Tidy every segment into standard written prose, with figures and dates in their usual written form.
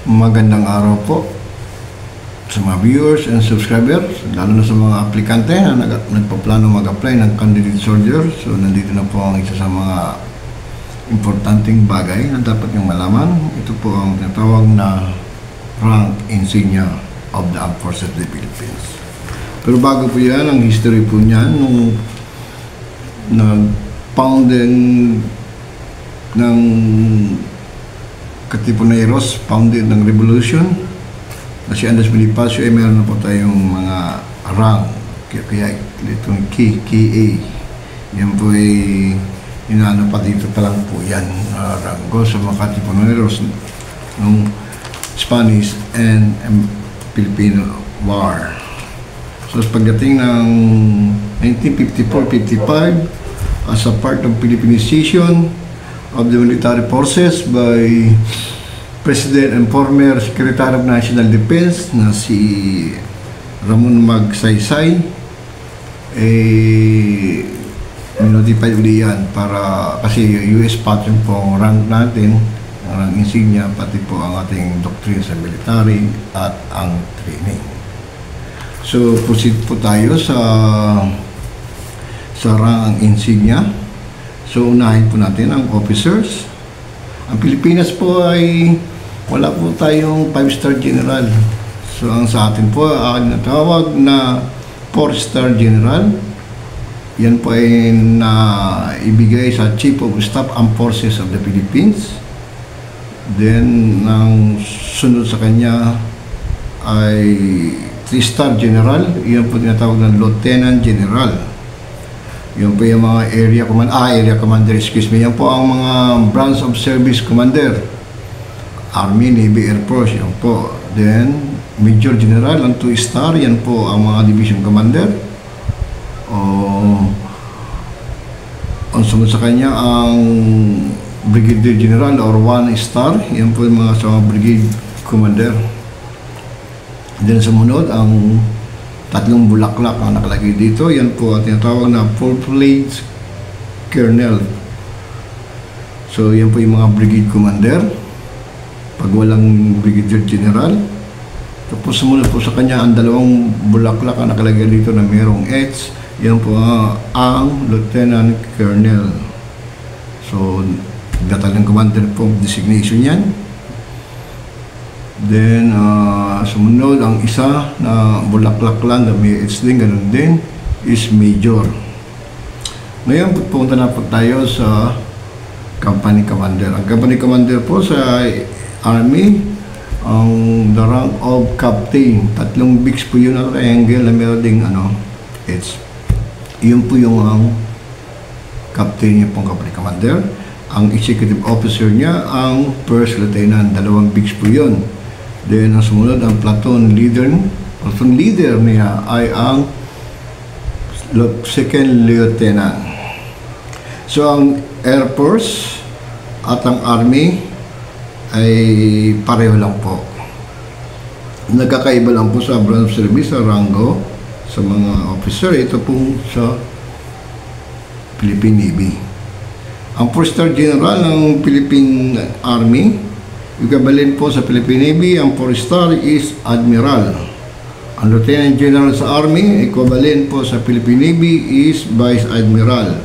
Magandang araw po sa mga viewers and subscribers, lalo na sa mga aplikante na nagpaplano mag-apply ng candidate soldier. So nandito na po ang isa sa mga importanteng bagay na dapat niyong malaman. Ito po ang tinatawag na rank insignia of the Armed Forces of the Philippines. Pero bago po yan, ang history po niyan nung nag-founding ng Katipuneros, founded ng revolution na si Andres Bonifacio, meron na po tayong mga rank, kaya itong KA, yan po ay inano pa dito pa lang po yan, ranggo sa mga Katipuneros ng Spanish and Filipino War. So pagdating ng 1954-55, as a part of Philippinization of the military forces by President and former Secretary of National Defense na si Ramon Magsaysay, notify uli yan para kasi US pattern po ang rank natin, ang rank insignia, pati po ang ating doctrine sa military at ang training. So proceed po tayo sa rank insignia. So unahin po natin ang officers. Ang Pilipinas po ay wala po tayong 5-star general. So ang sa atin po ay natawag na 4-star general. Yan po ay ibigay sa Chief of Staff Armed Forces of the Philippines. Then ang sunod sa kanya ay 3-star general. Yan po tinatawag na Lieutenant General. Yan po yung mga area commander, excuse me. Yan po ang mga branch of service commander. Army, Navy, Air Force, yan po. Then, Major General, ang 2-star, yan po ang mga division commander. Ang sunod sa kanya, ang Brigadier General or 1-star, yan po yung mga sa brigade commander. Then, sumunod, ang 3 bulaklak ang nakalagay dito. Yan po ang tinatawag na full-fledged colonel. So, yan po yung mga brigade commander. Pag walang brigadier general. Tapos sumunod po sa kanya ang 2 bulaklak ang nakalagay dito na mayroong H. Yan po ang lieutenant colonel. So, datalang commander po designation yan. Then, sumunod ang isa na bulaklak lang na may H din, ganun din, is major. Ngayon, pupunta na po tayo sa company commander. Ang company commander po sa Army, ang the rank of captain. 3 bigs po yun na triangle na meron ding H. Yun po yung captain niya pong company commander. Ang executive officer niya, ang first lieutenant. 2 bigs po yun. Then, ang sumunod, ang platoon leader. Platoon leader niya ay ang second lieutenant. So, ang Air Force at ang Army ay pareho lang po. Nagkakaiba lang po sa branch of service, sa rango, sa mga officer. Ito po sa Philippine Navy. Ang 4-star general ng Philippine Army, equivalent po sa Philippine Navy, ang 4-star is Admiral. Ang Lieutenant General sa Army, equivalent po sa Philippine Navy, is Vice Admiral.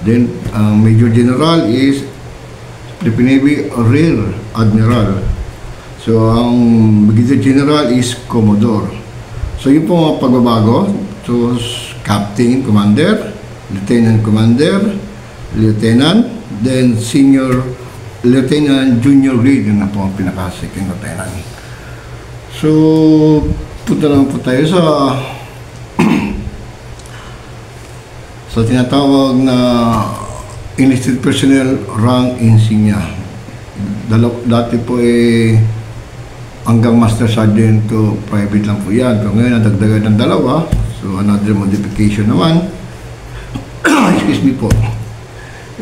Then, ang Major General is Philippine Navy Rear Admiral. So, ang Brigadier General is Commodore. So, yun po mga pagbabago. So, Captain, Commander, Lieutenant Commander, Lieutenant, then Senior Lieutenant, Junior grade, yun na po ang pinaka-second lieutenant. So, punta lang po tayo sa tinatawag na enlisted personnel rank insignia. Dati po hanggang master sergeant to private lang po yan. Pero ngayon, nadagdagan ng 2. So, another modification naman. Excuse me po.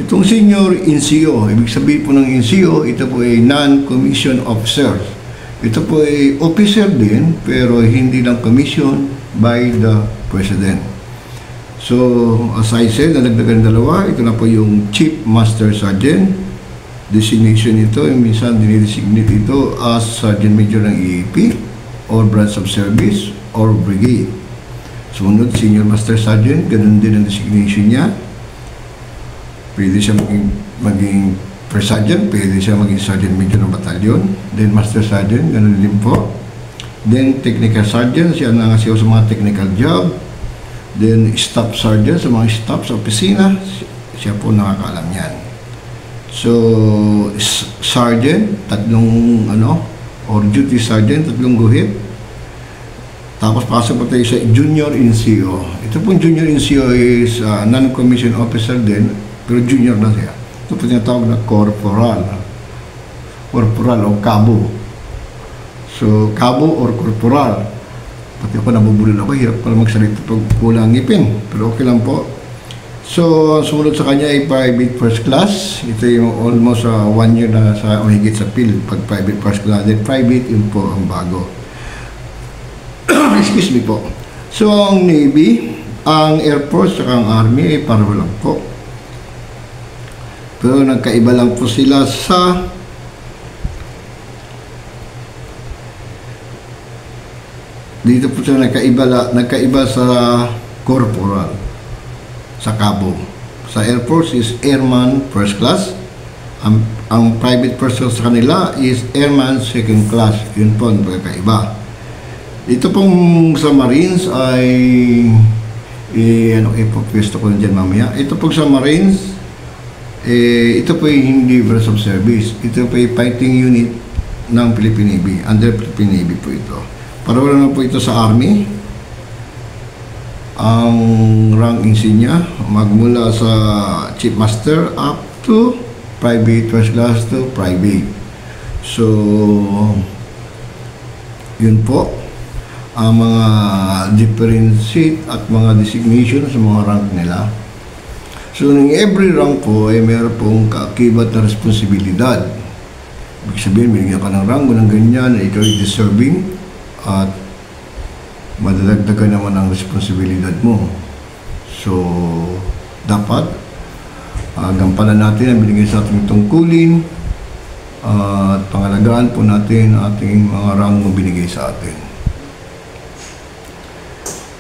Itong senior NCO, ibig sabihin po ng NCO, ito po ay non-commissioned officer. Ito po ay officer din, pero hindi lang commissioned by the President. So, as I said, nalagdagan 2. Ito na po yung Chief Master Sergeant designation ito, minsan dinidesignate ito as Sergeant Major ng EAP or Branch of Service or Brigade. Sumunod, Senior Master Sergeant, ganun din ang designation niya. Pwede siya maging First Sergeant, pwede siya maging Sergeant Major ng Batalyon. Then Master Sergeant, ganun din po. Then Technical Sergeant, siya nangasiwa sa mga technical job. Then Staff Sergeant, sa mga staff sa opisina, siya po nakakaalam yan. So, Sergeant, tatlong or Duty Sergeant, tatlong guhit. Tapos pasok po tayo sa Junior NCO. Ito pong Junior NCO is non-commissioned officer din, pero junior na siya. Ito po tinatawag na corporal. Corporal o cabo. So, cabo or corporal. Pati ako nabubulol ako, hirap pala magsalita pag kulang ngipin. Pero okay lang po. So, sumunod sa kanya ay private first class. Ito yung almost 1 year na sa mahigit sa Phil pag private first class. Then private, yun po ang bago. Excuse me po. So, ang Navy, ang Air Force, at ang Army ay pareho lang po. Pero nagkaiba lang po sila sa dito po sila nagkaiba sa corporal, sa cabo. Sa Air Force is Airman First Class. Ang private first class sa kanila is Airman Second Class. Yun po ang nagkaiba. Ito pong sa Marines ay ipapwesto ko na dyan mamaya. Ito pong sa Marines, ito po yung hindi branch of service. Ito po yung fighting unit ng Philippine Navy. Under Philippine Navy po ito. Para wala na po ito sa Army. Ang rank insignia, magmula sa Chief Master up to Private First Class to Private. So, yun po ang mga differentiate at mga designation sa mga rank nila. So, in every rank po ay meron pong kaakibat na responsibilidad. Ibig sabihin, binigyan ka ng rango ng ganyan na ikaw ay deserving at madadagdagan naman ang responsibilidad mo. So, dapat gampanan natin ang binigay sa ating tungkulin at pangalagaan po natin ang ating mga rango binigay sa atin.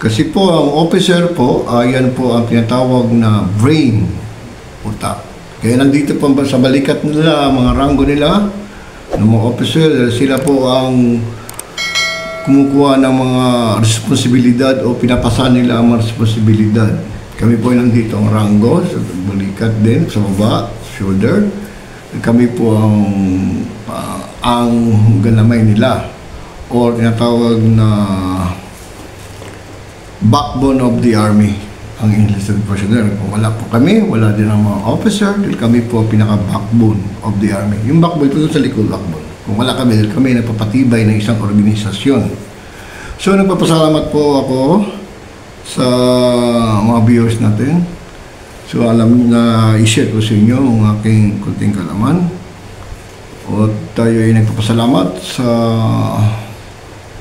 Kasi po, ang officer po, yan po ang tinatawag na brain, utak. Kaya nandito po sa balikat nila, mga rango nila, ng mga officer, sila po ang kumukuha ng mga responsibilidad o pinapasa nila ang mga responsibilidad. Kami po ay nandito ang rango, sa balikat din, sa baba, shoulder. Kami po ang galamay nila, or tinatawag na backbone of the Army, ang enlisted personnel. Kung wala po kami, wala din ang mga officer, dahil kami po pinaka-backbone of the Army. Yung backbone po sa likod, backbone. Kung wala kami, dahil kami nagpapatibay ng isang organisasyon. So, nagpapasalamat po ako sa mga viewers natin. So, alam na i-share ko sa inyo ang aking kunting kalaman. O tayo ay nagpapasalamat sa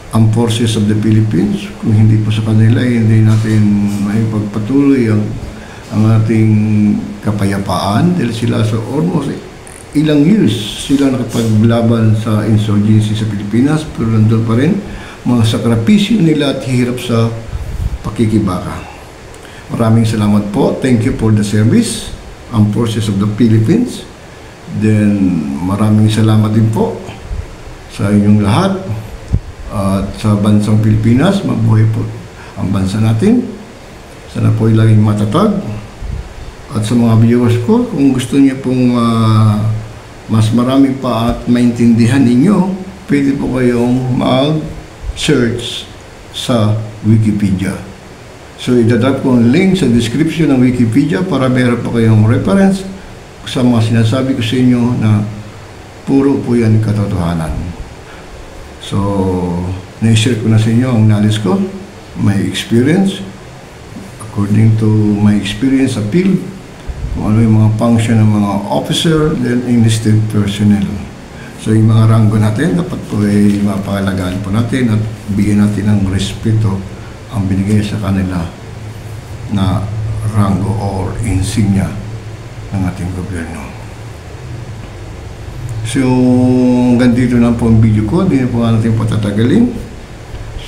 Armed Forces of the Philippines. Kung hindi po sa kanila, hindi natin may pagpatuloy ang ating kapayapaan dahil sila sa almost ilang years sila nakapaglaban sa insurgency sa Pilipinas, pero nandun pa rin mga sakripisyo nila at hirap sa pakikibaka. Maraming salamat po. Thank you for the service, Armed Forces of the Philippines. Then maraming salamat din po sa inyong lahat. At sa bansang Pilipinas, mabuhay po ang bansa natin. Sana po ay laging matatag. At sa mga viewers ko, kung gusto niyo pong mas marami pa at maintindihan ninyo, pwede po kayong mag-search sa Wikipedia. So, idadrop ko ang link sa description ng Wikipedia para meron po kayong reference sa mga sinasabi ko sa inyo na puro po yan katotohanan. So, na-share ko na sa inyo ang knowledge ko, my experience, according to my experience sa field, kung ano yung mga function ng mga officer, then enlisted personnel. So, yung mga ranggo natin, dapat po ay mapakalagaan po natin at bigyan natin ng respeto ang binigay sa kanila na ranggo or insignia ng ating gobyerno. So, hanggang dito na po ang video ko. Hindi na po natin patatagalin.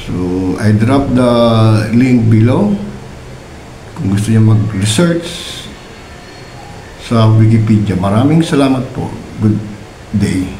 So, I drop the link below. Kung gusto niyo mag-research sa Wikipedia. Maraming salamat po. Good day.